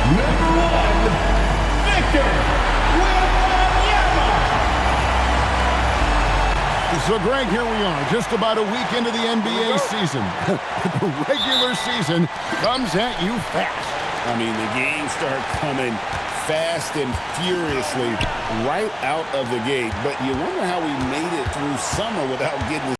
Number 1, Victor Wembenyama. So, Greg, here we are, just about a week into the NBA season. The regular season comes at you fast. I mean, the games start coming fast and furiously right out of the gate. But you wonder how we made it through summer without getting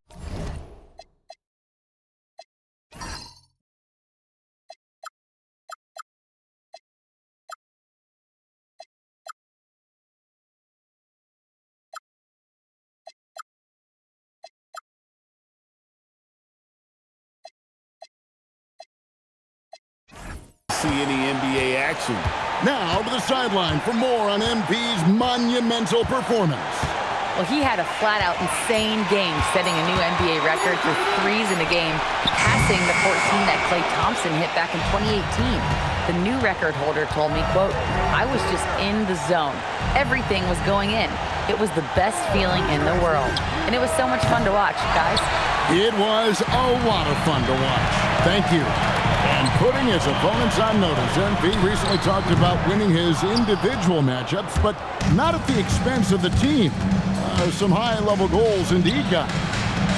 see any NBA action. Now to the sideline for more on MP's monumental performance. Well, he had a flat-out insane game, setting a new NBA record for threes in a game, passing the 14 that Klay Thompson hit back in 2018. The new record holder told me, quote, "I was just in the zone. Everything was going in. It was the best feeling in the world. And it was so much fun to watch, guys." It was a lot of fun to watch. Thank you. And putting his opponents on notice, MP recently talked about winning his individual matchups, but not at the expense of the team. Some high-level goals indeed, guys.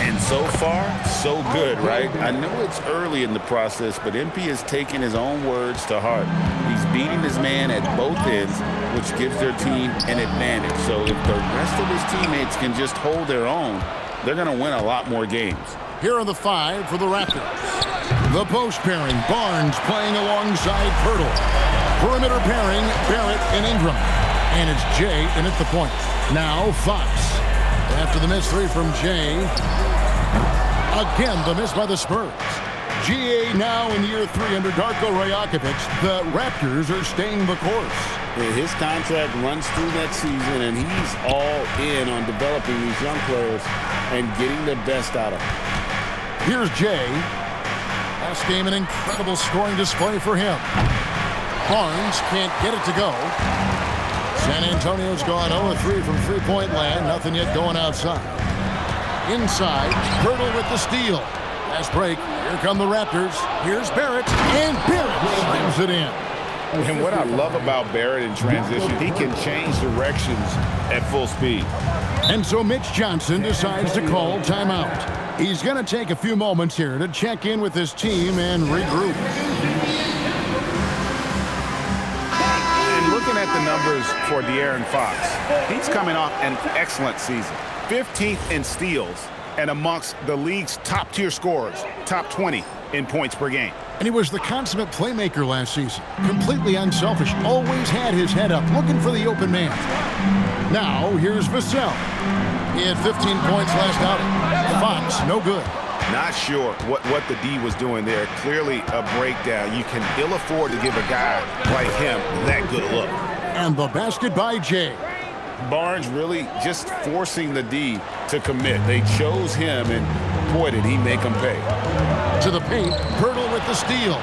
And so far, so good, right? I know it's early in the process, but MP has taken his own words to heart. He's beating his man at both ends, which gives their team an advantage. So if the rest of his teammates can just hold their own, they're going to win a lot more games. Here are the 5 for the Raptors. The post pairing, Barnes playing alongside Pirtle. Perimeter pairing, Barrett and Ingram. And it's Jay in at the point. Now Fox. After the miss 3 from Jay. Again, the miss by the Spurs. GA now in year 3 under Darko Rajakovic. The Raptors are staying the course. His contract runs through that season, and he's all in on developing these young players and getting the best out of them. Here's Jay. Last game, an incredible scoring display for him. Barnes can't get it to go. San Antonio's gone 0-3 from three-point land. Nothing yet going outside. Inside, Pirtle with the steal. Fast break. Here come the Raptors. Here's Barrett, and Barrett slams it in. And what I love about Barrett in transition, he can change directions at full speed. And so Mitch Johnson decides to call timeout. He's going to take a few moments here to check in with his team and regroup. And looking at the numbers for De'Aaron Fox, he's coming off an excellent season. 15th in steals and amongst the league's top-tier scorers, top 20 in points per game. And he was the consummate playmaker last season. Completely unselfish, always had his head up, looking for the open man. Now, here's Vassell. He had 15 points last outing. Fox, no good. Not sure what the D was doing there. Clearly a breakdown. You can ill afford to give a guy like him that good look. And the basket by Jay. Barnes really just forcing the D to commit. They chose him, and boy, did he make them pay. To the paint, Pirtle with the steal.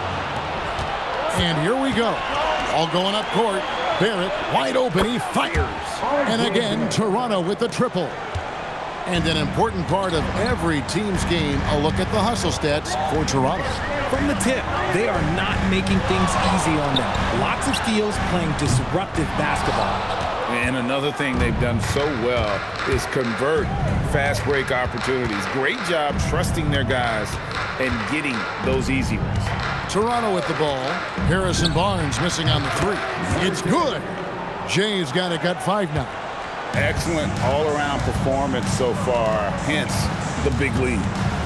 And here we go. All going up court. Barrett, wide open, he fires. And again, Toronto with the triple. And an important part of every team's game, a look at the hustle stats for Toronto. From the tip, they are not making things easy on them. Lots of steals, playing disruptive basketball. And another thing they've done so well is convert fast break opportunities. Great job trusting their guys and getting those easy ones. Toronto with the ball. Harrison Barnes missing on the 3. It's good. Jay's got a gut 5 now. Excellent all-around performance so far, hence the big lead.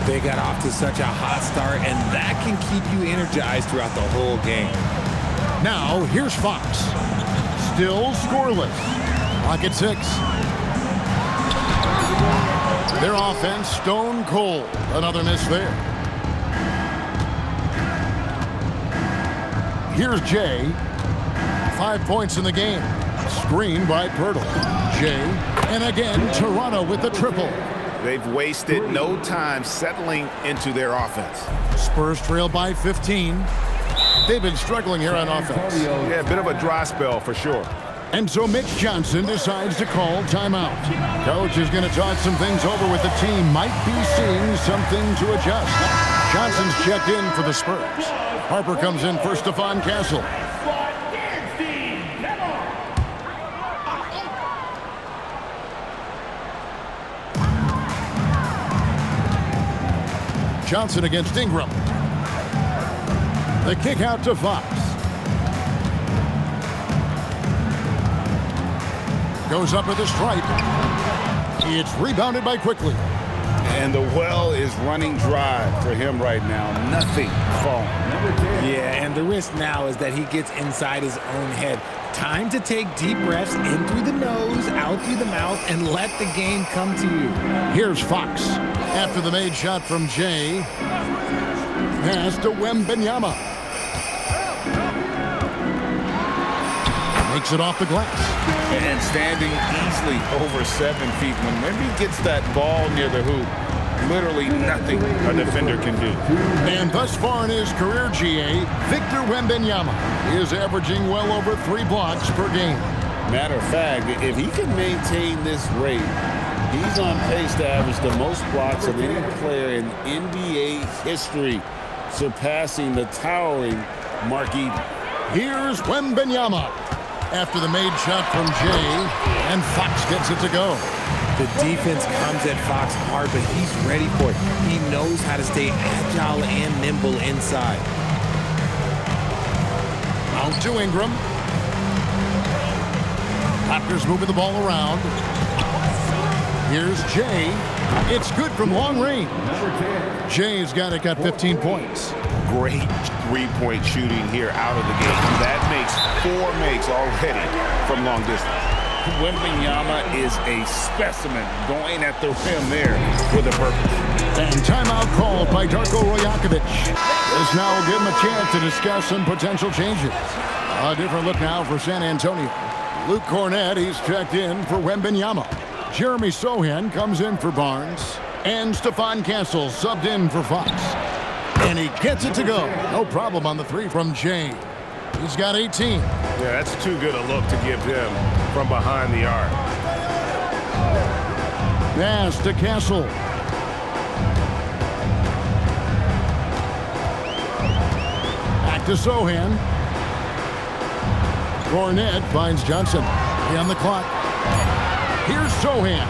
They got off to such a hot start, and that can keep you energized throughout the whole game. Now, here's Fox. Still scoreless. Clock at 6. Their offense stone cold. Another miss there. Here's Jay. 5 points in the game. Screen by Pirtle. Jay, and again, Toronto with the triple. They've wasted no time settling into their offense. Spurs trail by 15. They've been struggling here on offense. Yeah, a bit of a dry spell for sure. And so Mitch Johnson decides to call timeout. Coach is going to talk some things over with the team. Might be seeing something to adjust. Johnson's checked in for the Spurs. Harper comes in for Stephon Castle. Johnson against Ingram. The kick out to Fox. Goes up with a stripe. It's rebounded by Quickly. And the well is running dry for him right now. Nothing falling. Yeah, and the risk now is that he gets inside his own head. Time to take deep breaths in through the nose, out through the mouth, and let the game come to you. Here's Fox. After the made shot from Jay. Pass to Wembenyama. Makes it off the glass. And standing easily over 7 feet. When he gets that ball near the hoop, literally nothing a defender can do. And thus far in his career, GA, Victor Wembenyama is averaging well over 3 blocks per game. Matter of fact, if he can maintain this rate, he's on pace to average the most blocks of any player in NBA history, surpassing the towering Mark Eaton. Here's Wembenyama. After the made shot from Jay, and Fox gets it to go. The defense comes at Fox hard, but he's ready for it. He knows how to stay agile and nimble inside. Out to Ingram. Raptors moving the ball around. Here's Jay. It's good from long range. Jay's got 15 points. Great three-point shooting here out of the gate. That makes 4 makes already from long distance. Wembenyama is a specimen going at the rim there with a purpose. And timeout called by Darko Rajakovic. This now will give him a chance to discuss some potential changes. A different look now for San Antonio. Luke Cornett, he's checked in for Wembenyama. Jeremy Sohan comes in for Barnes. And Stephon Castle subbed in for Fox. And he gets it to go. No problem on the 3 from Jay. He's got 18. Yeah, that's too good a look to give him from behind the arc. Pass to Castle. Back to Sohan. Cornett finds Johnson. He on the clock. Here's Sohan.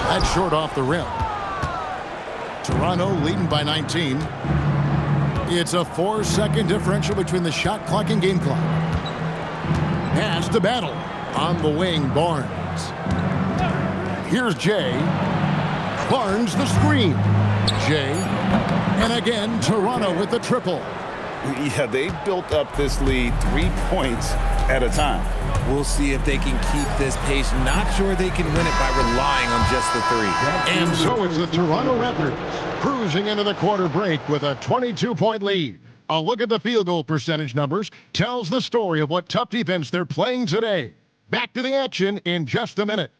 That's short off the rim. Toronto leading by 19. It's a 4-second differential between the shot clock and game clock. Pass to Battle. On the wing, Barnes. Here's Jay. Barnes the screen. Jay. And again, Toronto with the triple. Yeah, they built up this lead 3 points at a time. We'll see if they can keep this pace. Not sure they can win it by relying on just the 3. And so it's the Toronto Raptors cruising into the quarter break with a 22-point lead. A look at the field goal percentage numbers tells the story of what tough defense they're playing today. Back to the action in just a minute.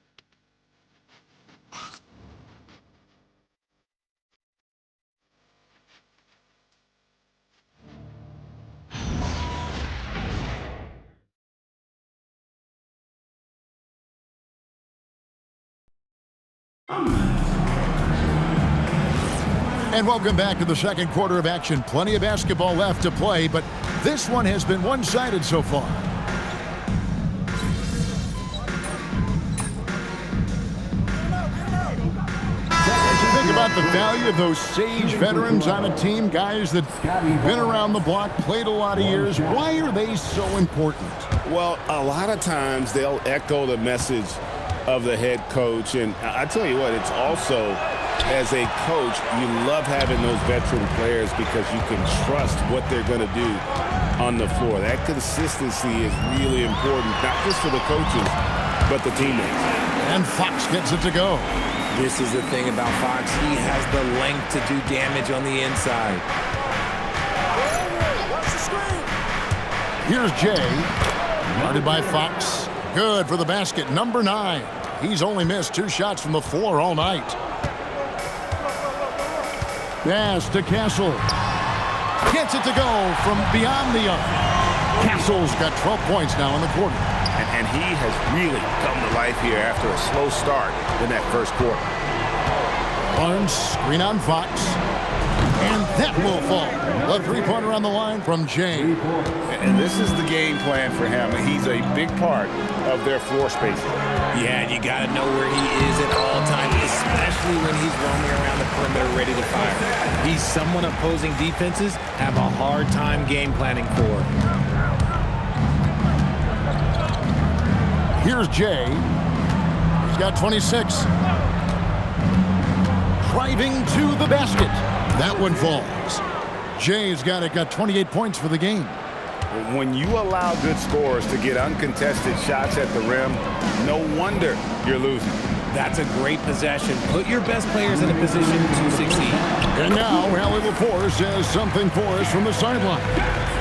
And welcome back to the second quarter of action. Plenty of basketball left to play, but this one has been one-sided so far. Think about the value of those sage veterans on a team, guys that been around the block, played a lot of years. Why are they so important? Well, a lot of times they'll echo the message of the head coach, and I tell you what, it's also, as a coach, you love having those veteran players because you can trust what they're going to do on the floor. That consistency is really important, not just for the coaches, but the teammates. And Fox gets it to go. This is the thing about Fox. He has the length to do damage on the inside. Here's Jay. Guarded by Fox. Good for the basket. Number 9. He's only missed 2 shots from the floor all night. Pass to Castle. Gets it to go from beyond the arc. Castle's got 12 points now in the quarter. And he has really come to life here after a slow start in that first quarter. Barnes, screen on Fox. And that will fall. A three-pointer on the line from Jay. And this is the game plan for him. He's a big part of their floor spacing. Yeah, and you got to know where he is at all times, especially when he's roaming around the perimeter ready to fire. He's someone opposing defenses have a hard time game planning for. Here's Jay. He's got 26. Driving to the basket. That one falls. Jay's got 28 points for the game. When you allow good scorers to get uncontested shots at the rim, no wonder you're losing. That's a great possession. Put your best players in a position to succeed. And now, Allie LaForce has something for us from the sideline.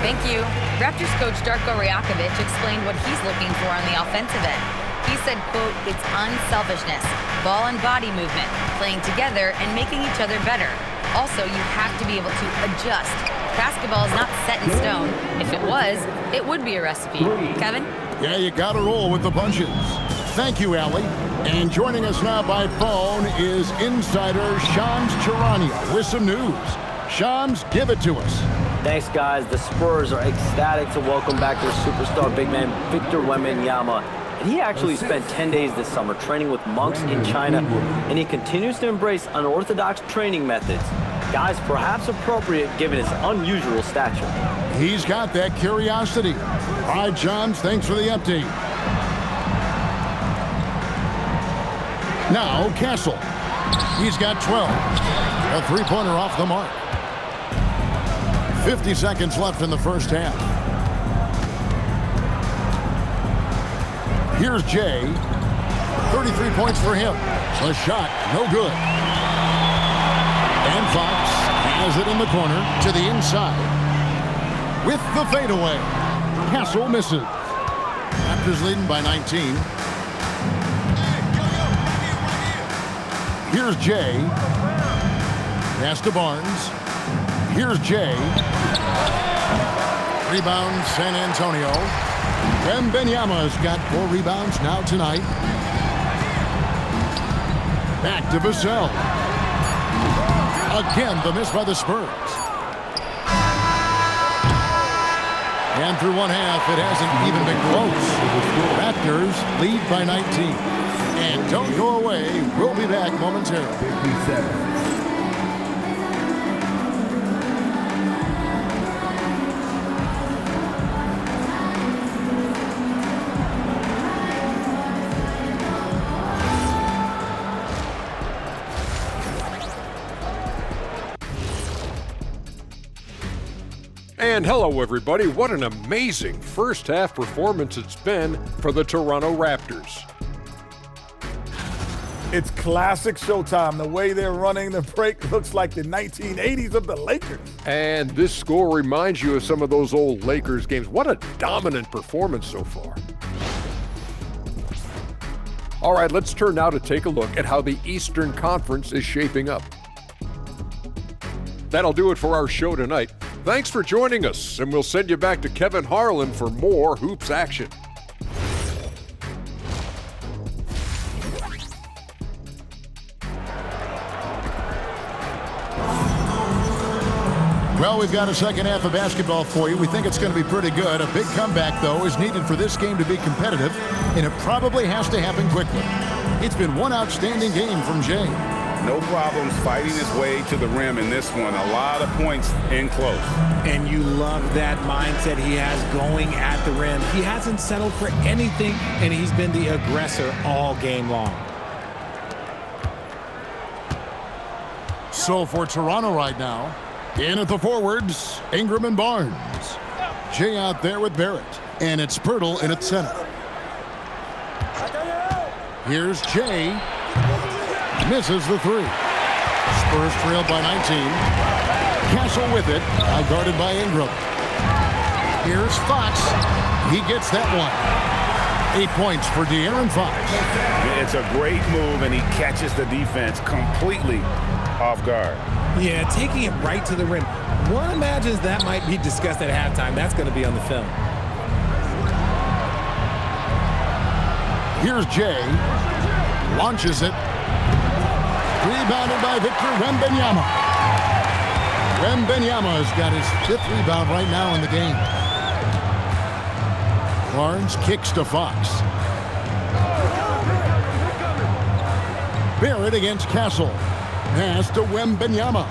Thank you. Raptors coach Darko Rajakovic explained what he's looking for on the offensive end. He said, quote, "It's unselfishness, ball and body movement, playing together and making each other better. Also, you have to be able to adjust. Basketball is not set in stone. If it was, it would be a recipe." Kevin? Yeah, you got to roll with the punches. Thank you, Allie. And joining us now by phone is insider Shams Charania with some news. Shams, give it to us. Thanks, guys. The Spurs are ecstatic to welcome back their superstar big man, Victor Wembenyama. And he actually spent 10 days this summer training with monks in China, and he continues to embrace unorthodox training methods. Guys, perhaps appropriate given his unusual stature. He's got that curiosity. All right, Shams, thanks for the update. Now, Castle. He's got 12. A three-pointer off the mark. 50 seconds left in the first half. Here's Jay. 33 points for him. A shot, no good. And Fox has it in the corner to the inside. With the fadeaway. Castle misses. Raptors leading by 19. Here's Jay. Pass to Barnes. Here's Jay. Rebound, San Antonio. Wembenyama's got 4 rebounds now tonight. Back to Vassell. Again, the miss by the Spurs. And through one half, it hasn't even been close. Raptors lead by 19. And don't go away. We'll be back momentarily. 57. And hello, everybody. What an amazing first half performance it's been for the Toronto Raptors. It's classic Showtime. The way they're running the break looks like the 1980s of the Lakers. And this score reminds you of some of those old Lakers games. What a dominant performance so far. All right, let's turn now to take a look at how the Eastern Conference is shaping up. That'll do it for our show tonight. Thanks for joining us, and we'll send you back to Kevin Harlan for more hoops action. Well, we've got a second half of basketball for you. We think it's going to be pretty good. A big comeback, though, is needed for this game to be competitive, and it probably has to happen quickly. It's been one outstanding game from Jay. No problems fighting his way to the rim in this one. A lot of points in close. And you love that mindset he has going at the rim. He hasn't settled for anything, and he's been the aggressor all game long. So for Toronto right now, in at the forwards, Ingram and Barnes. Jay out there with Barrett, and it's Pirtle in at center. Here's Jay. Misses the three. Spurs trailed by 19. Castle with it, guarded by Ingram. Here's Fox. He gets that one. 8 points for De'Aaron Fox. It's a great move, and he catches the defense completely off guard. Yeah, taking it right to the rim. One imagines that might be discussed at halftime. That's going to be on the film. Here's Jay. Launches it. Rebounded by Victor Wembenyama. Wembenyama's got his 5th rebound right now in the game. Barnes kicks to Fox. Barrett against Castle. Pass to Wembenyama.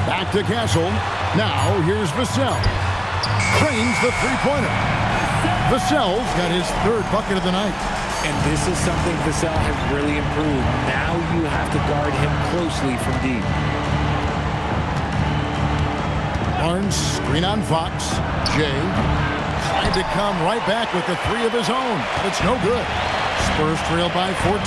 Back to Castle. Now here's Vassell. Cranes the three-pointer. Vassell's got his 3rd bucket of the night. And this is something Vassell has really improved. Now you have to guard him closely from deep. Barnes screen on Fox. Jay tried to come right back with the 3 of his own, but it's no good. Spurs trail by 14.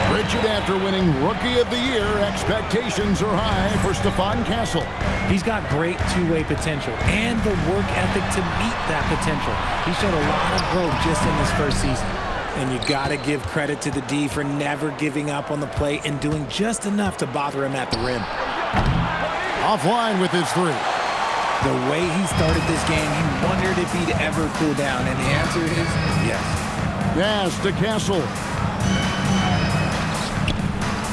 Rigid after winning Rookie of the Year. Expectations are high for Stephon Castle. He's got great two-way potential and the work ethic to meet that potential. He showed a lot of growth just in his first season. And you got to give credit to the D for never giving up on the play and doing just enough to bother him at the rim. Offline with his 3. The way he started this game, he wondered if he'd ever cool down, and the answer is yes. Pass to Castle.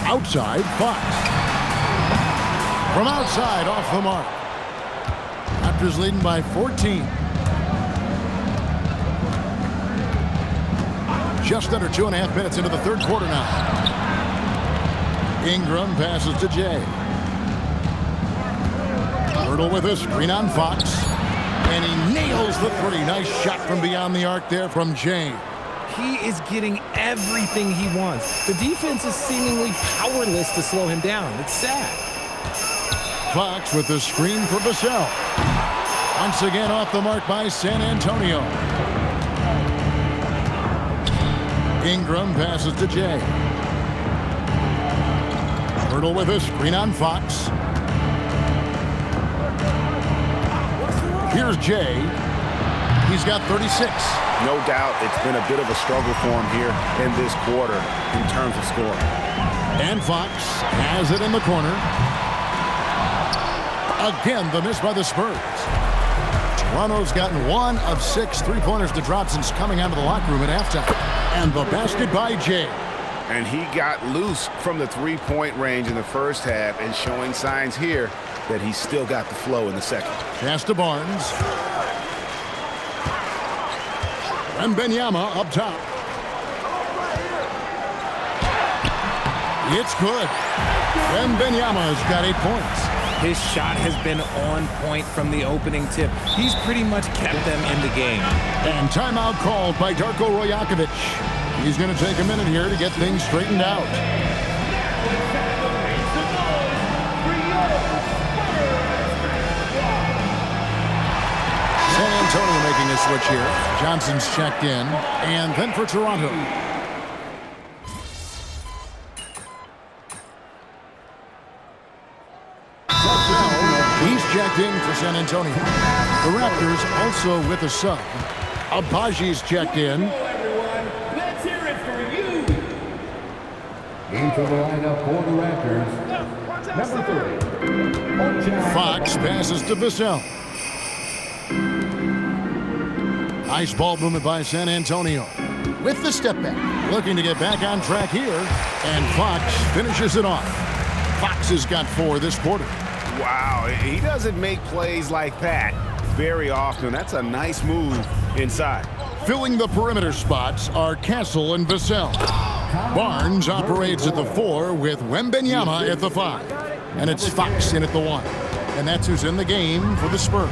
Outside, Fox. From outside, off the mark. Raptors leading by 14. Just under 2.5 minutes into the 3rd quarter now. Ingram passes to Jay. Hurdle with a screen on Fox. And he nails the 3. Nice shot from beyond the arc there from Jay. He is getting everything he wants. The defense is seemingly powerless to slow him down. It's sad. Fox with the screen for Vassell. Once again off the mark by San Antonio. Ingram passes to Jay. Hurdle with a screen on Fox. Here's Jay. He's got 36. No doubt it's been a bit of a struggle for him here in this quarter in terms of scoring. And Fox has it in the corner. Again, the miss by the Spurs. Toronto's gotten 1 of 6 3-pointers to drop since coming out of the locker room at halftime. And the basket by Jay. And he got loose from the 3-point range in the first half and showing signs here that he's still got the flow in the second. Pass to Barnes. Wembenyama up top. It's good. Wembenyama's got 8 points. His shot has been on point from the opening tip. He's pretty much kept them in the game. And timeout called by Darko Rojakovic. He's going to take a minute here to get things straightened out. San Antonio making a switch here. Johnson's checked in. And then for Toronto. He's checked in for San Antonio. The Raptors also with a sub. Abaji's checked in. Let's hear it for you. Into the lineup for the Raptors. Number 30. Fox passes to Vassell. Nice ball movement by San Antonio. With the step back. Looking to get back on track here. And Fox finishes it off. Fox has got 4 this quarter. Wow, he doesn't make plays like that very often. That's a nice move inside. Filling the perimeter spots are Castle and Vassell. Barnes operates at the 4 with Wembenyama at the 5. And it's Fox in at the 1. And that's who's in the game for the Spurs.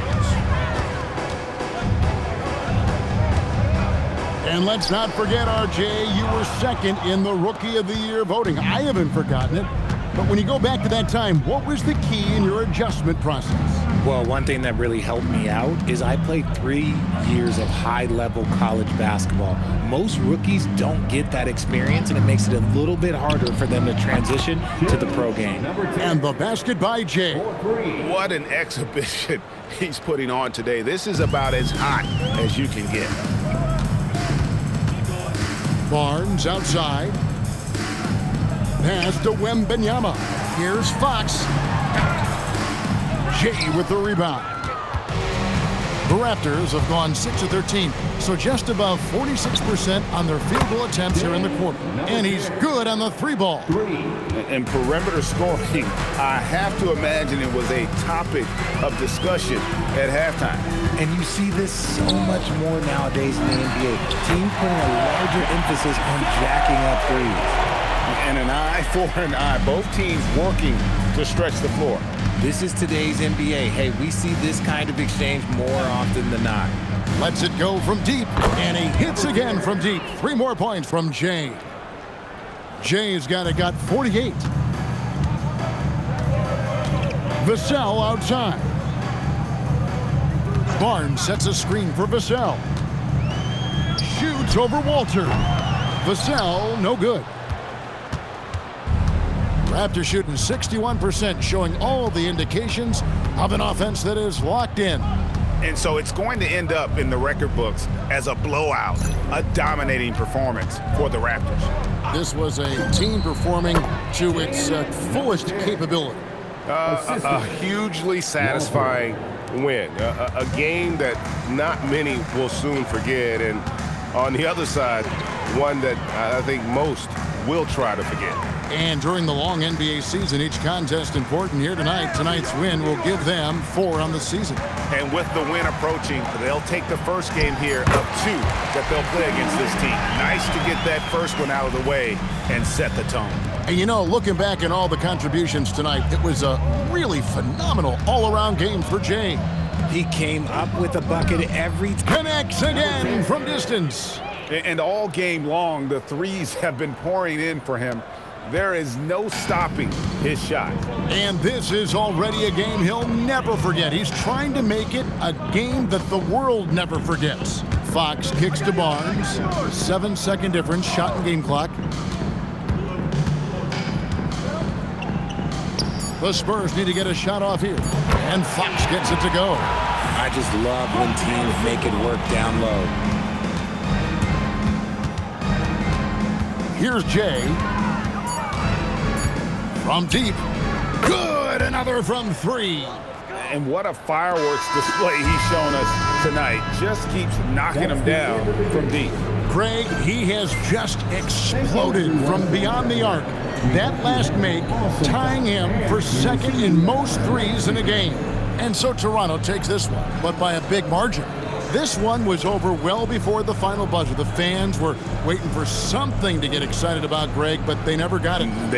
And let's not forget, RJ, you were second in the Rookie of the Year voting. I haven't forgotten it. But when you go back to that time, what was the key in your adjustment process? Well, one thing that really helped me out is I played 3 years of high-level college basketball. Most rookies don't get that experience, and it makes it a little bit harder for them to transition to the pro game. And the basket by Jay. What an exhibition he's putting on today. This is about as hot as you can get. Barnes outside. Pass to Wembenyama. Here's Fox. Jay with the rebound. The Raptors have gone 6 of 13, so just above 46% on their field goal attempts here in the quarter. And he's good on the 3-ball. And perimeter scoring, I have to imagine it was a topic of discussion at halftime. And you see this so much more nowadays in the NBA. Teams putting a larger emphasis on jacking up threes. And an eye for an eye. Both teams working to stretch the floor. This is today's NBA. Hey, we see this kind of exchange more often than not. Lets it go from deep, and he hits again from deep. 3 more points from Jay. Jay's got 48. Vassell outside. Barnes sets a screen for Vassell. Shoots over Walter. Vassell, no good. Raptors shooting 61%, showing all the indications of an offense that is locked in. And so it's going to end up in the record books as a blowout, a dominating performance for the Raptors. This was a team performing to its fullest capability. A hugely satisfying win. A game that not many will soon forget. And on the other side, one that I think most will try to forget. And during the long NBA season, each contest important here tonight. Tonight's win will give them 4 on the season. And with the win approaching, they'll take the first game here of 2 that they'll play against this team. Nice to get that first one out of the way and set the tone. And you know, looking back at all the contributions tonight, it was a really phenomenal all-around game for Jay. He came up with a bucket every time. Connects again from distance. And all game long, the threes have been pouring in for him. There is no stopping his shot. And this is already a game he'll never forget. He's trying to make it a game that the world never forgets. Fox kicks to Barnes. 7-second difference, shot and game clock. The Spurs need to get a shot off here. And Fox gets it to go. I just love when teams make it work down low. Here's Jay. From deep. Good! Another from 3. And what a fireworks display he's shown us tonight. Just keeps knocking them down from deep. Greg, he has just exploded from beyond the arc. That last make tying him for second in most threes in a game. And so Toronto takes this one, but by a big margin. This one was over well before the final buzzer. The fans were waiting for something to get excited about, Greg, but they never got it. They